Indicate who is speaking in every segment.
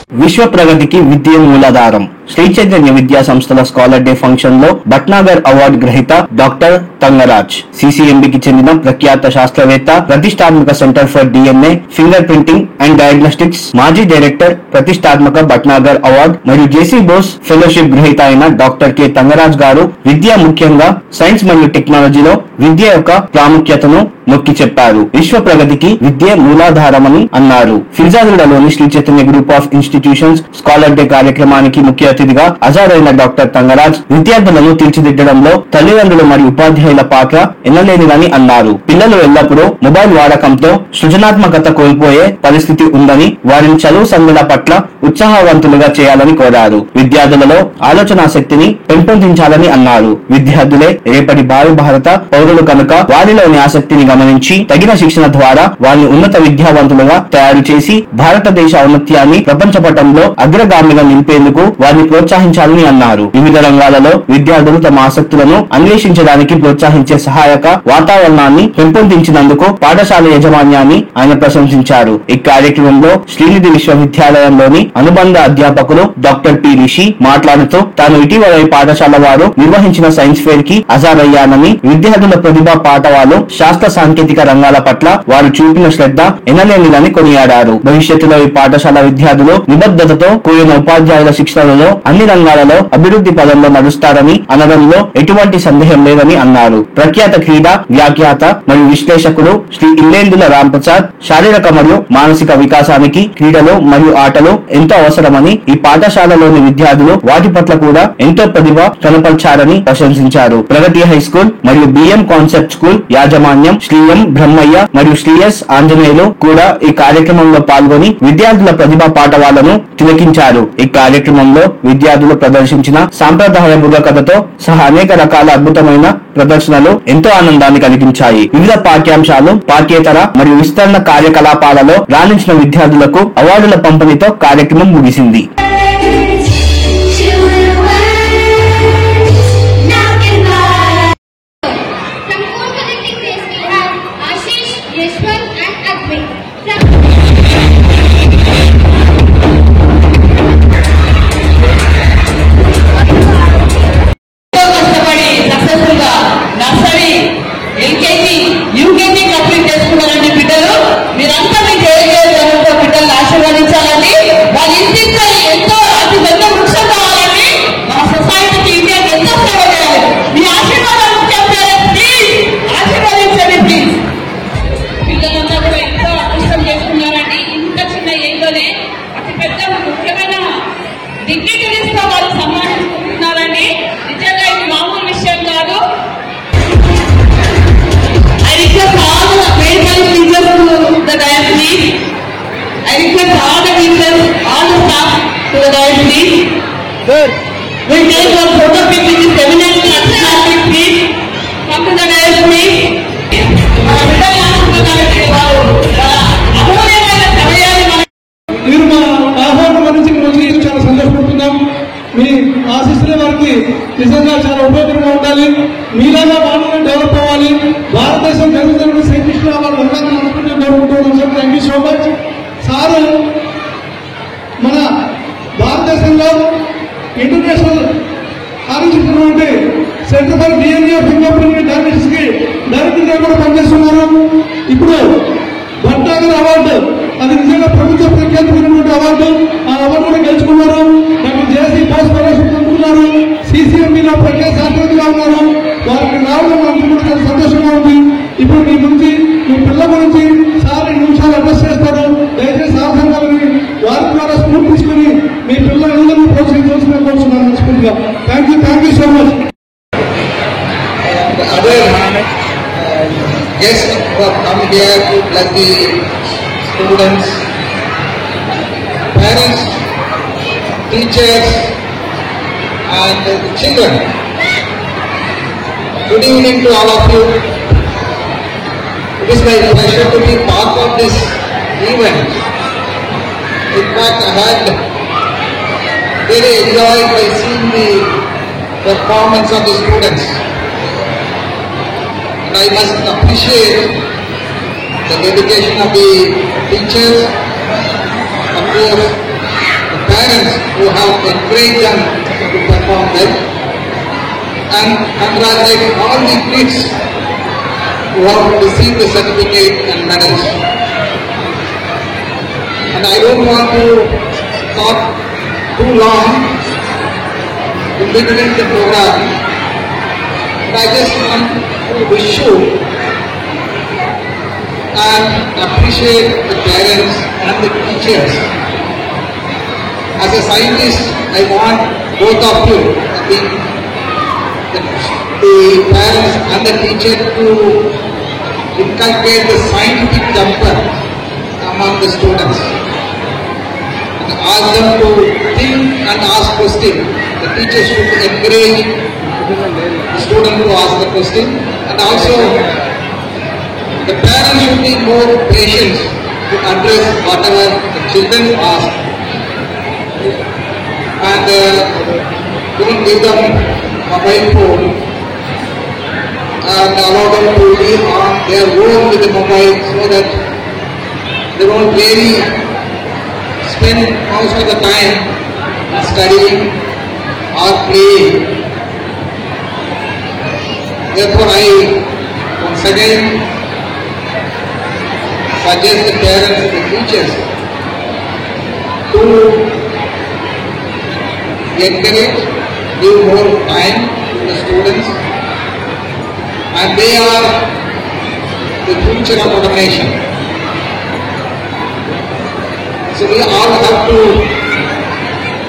Speaker 1: విశ్వ ప్రగతికి విద్య మూలాధారం. శ్రీ చైతన్య విద్యా సంస్థల స్కాలర్ డే ఫంక్షన్ లో భట్నాగర్ అవార్డు గ్రహీత డాక్టర్ తంగరాజ్, సిసిఎంబికి చెందిన ప్రఖ్యాత శాస్త్రవేత్త, ప్రతిష్టాత్మక centre for DNA, finger printing and diagnostics మాజీ డైరెక్టర్, ప్రతిష్టాత్మక భట్నాగర్ అవార్డు మరియు జేసీ బోస్ ఫెలోషిప్ గ్రహీత అయిన డాక్టర్ కె తంగరాజ్ గారు విద్య, ముఖ్యంగా సైన్స్ మరియు టెక్నాలజీలో విద్య యొక్క ప్రాముఖ్యతను నొక్కి చెప్పారు. విశ్వ ప్రగతికి విద్య మూలాధారమని అన్నారు. ఫిర్జాదిలోని Sri Chaitanya group of institutions scholar day కార్యక్రమానికి ముఖ్య అతిథిగా హాజరైన డాక్టర్ తంగరాజ్ విద్యార్థులను తీర్చిదిద్దడంలో తల్లిదండ్రులు మరియు ఉపాధ్యాయుల పాత్ర ఎనలేనిదని అన్నారు. పిల్లలు ఎల్లప్పుడూ మొబైల్ వాడకంతో సృజనాత్మకత కోల్పోయే పరిస్థితి ఉందని, వారిని చదువు సంఘటన పట్ల ఉత్సాహవంతులుగా చేయాలని కోరారు. విద్యార్థులలో ఆలోచనా శక్తిని పెంపొందించాలని అన్నారు. విద్యార్థులే రేపటి భావి భారత పౌరులు కనుక వారిలోని ఆసక్తిని గమనించి తగిన శిక్షణ ద్వారా వారిని ఉన్నత విద్యావంతులుగా తయారు చేసి భారతదేశ ఔన్నత్యాన్ని ప్రపంచ పటంలో అగ్రగామిగా నిలిపేందుకు వారిని ప్రోత్సహించాలని అన్నారు. వివిధ రంగాలలో విద్యార్థులు తమ ఆసక్తులను అన్వేషించడానికి ప్రోత్సహించే సహాయక వాతావరణాన్ని పెంపొందించినందుకు పాఠశాల యాజమాన్యాన్ని ఆయన ప్రశంసించారు. ఈ కార్యక్రమంలో శ్రీనిధి విశ్వవిద్యాలయంలోని అనుబంధ అధ్యాపకులు డాక్టర్ పి రిషి మాట్లాడుతూ తాను ఇటీవల ఈ పాఠశాల వారు నిర్వహించిన సైన్స్ ఫేర్ కి హాజరయ్యానని, విద్యార్థుల ప్రతిభా పాఠవాలు, శాస్త్ర సాంకేతిక రంగాల పట్ల వారు చూపిన శ్రద్ధ ఎనలేనిదని కొనియాడారు. భవిష్యత్తులో ఈ పాఠశాల విద్యార్థులు నిబద్ధతతో కూడిన ఉపాధ్యాయుల శిక్షణలో అన్ని రంగాలలో అభివృద్ధి పదంలో నడుస్తారని అనడంలో ఎటువంటి సందేహం లేదని అన్నారు. ప్రఖ్యాత క్రీడా వ్యాఖ్యాత మరియు విశ్లేషకుడు శ్రీ ఇల్లేందుల రాంప్రసాద్ శారీరక మరియు మానసిక వికాసానికి క్రీడలు మరియు ఆటలు ఎంతో అవసరమని, ఈ పాఠశాలలోని విద్యార్థులు వాటి పట్ల కూడా ఎంతో ప్రతిభ కనపరిచారని ప్రశంసించారు. ప్రగతి హై స్కూల్ మరియు బిఎం కాన్సెప్ట్ స్కూల్ యాజమాన్యం శ్రీ ఎం బ్రహ్మయ్య మరియు శ్రీ ఎస్ ఆంజనేయులు కూడా ఈ కార్యక్రమంలో పాల్గొని విద్యార్థుల ప్రతిభా పాఠవాలను తిలకించారు. ఈ కార్యక్రమంలో విద్యార్థులు ప్రదర్శించిన సాంప్రదాయ బుర్రకథతో సహా అనేక రకాల అద్భుతమైన ప్రదర్శనలు ఎంతో ఆనందాన్ని కలిగించాయి. వివిధ పాఠ్యాంశాలు, పాఠ్యేతర మరియు విస్తరణ కార్యకలాపాలలో రాణించిన విద్యార్థులకు అవార్డుల పంపిణీతో కార్యక్రమం ముగిసింది.
Speaker 2: We'll take one photo pic with this eminent personality, please. Come to the dais, please.
Speaker 3: మీరు మా ఆహ్వానం నుంచి రోజు చాలా సంతోషపడుతున్నాం. మీ ఆశీస్సులే వారికి నిజంగా చాలా ఉపయోగకరంగా ఉండాలి. మీలాగా వాళ్ళు డెవలప్ అవ్వాలి. భారతదేశం జరుగుతున్న సైంటిస్టులు వాళ్ళు ఉండాలని అనుకుంటే కోరుకుంటున్నాం sir. Thank you so much sir. మన భారతదేశంలో ఇంటర్నేషనల్ ఆలోచిస్తున్నటువంటి centre for DNA, fingerprint, diagnostics కి డైరెక్టర్గా కూడా పనిచేస్తున్నారు. ఇప్పుడు భట్నాగర్ అవార్డు, అది నిజంగా ప్రభుత్వ ప్రఖ్యాతమైనటువంటి అవార్డు. ఆ అవార్డు కూడా గెలుచుకున్నారు. డాక్టర్ జేసీ బోస్ ఫెలోషిప్ అందుకున్నారు. సిసిఎంబిలో ప్రఖ్యాత శాస్త్రవేత్తగా ఉన్నారు. వారికి రావడం మనకు కూడా చాలా సంతోషంగా ఉంది. ఇప్పుడు మీ గురించి, మీ పిల్లల గురించి సార్ 2 నిమిషాలు అడ్రస్ చేస్తారు. దయచేసి సాధనని వారి ద్వారా స్ఫూర్తి తీసుకుని మీ పిల్లలందరినీ ప్రోత్సహించవలసిన కోరుతున్నాను మనస్ఫూర్తిగా. Thank you so much.
Speaker 4: Guests who have come here to bless the students, parents, teachers and the children. Good evening to all of you. It is my pleasure to be part of this event. In fact, I had really enjoyed by seeing the performance of the students. And I must appreciate the dedication of the teachers, of course, the parents who have encouraged them to perform well, and congratulate all the kids who have received the certificate and medals. And I don't want to talk too long in between the program, but I just want to wish you and appreciate the parents and the teachers. As a scientist, I want both of you, the parents and the teacher, to inculcate the scientific temper among the students. And ask them to think and ask questions. The teachers should encourage the student to ask the question, and also the parents should be more patient to address whatever the children ask, and don't give them mobile phone and allow them to be on their own with the mobile, so that they don't really spend most of the time studying or playing. Therefore, I once again suggest the parents and the teachers to encourage, give more time to the students, and they are the future of our nation. So we all have to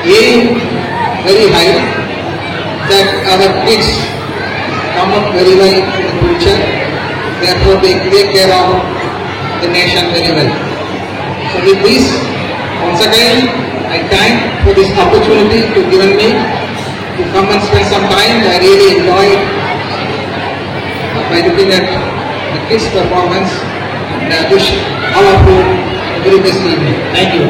Speaker 4: aim very high that our kids come up very well in the future. Therefore, they take care of the nation very well. So with this, once again, I thank for this opportunity to given me to come and spend some time. I really enjoyed by looking at the kids' performance, and I wish all of you a very best evening. Thank you.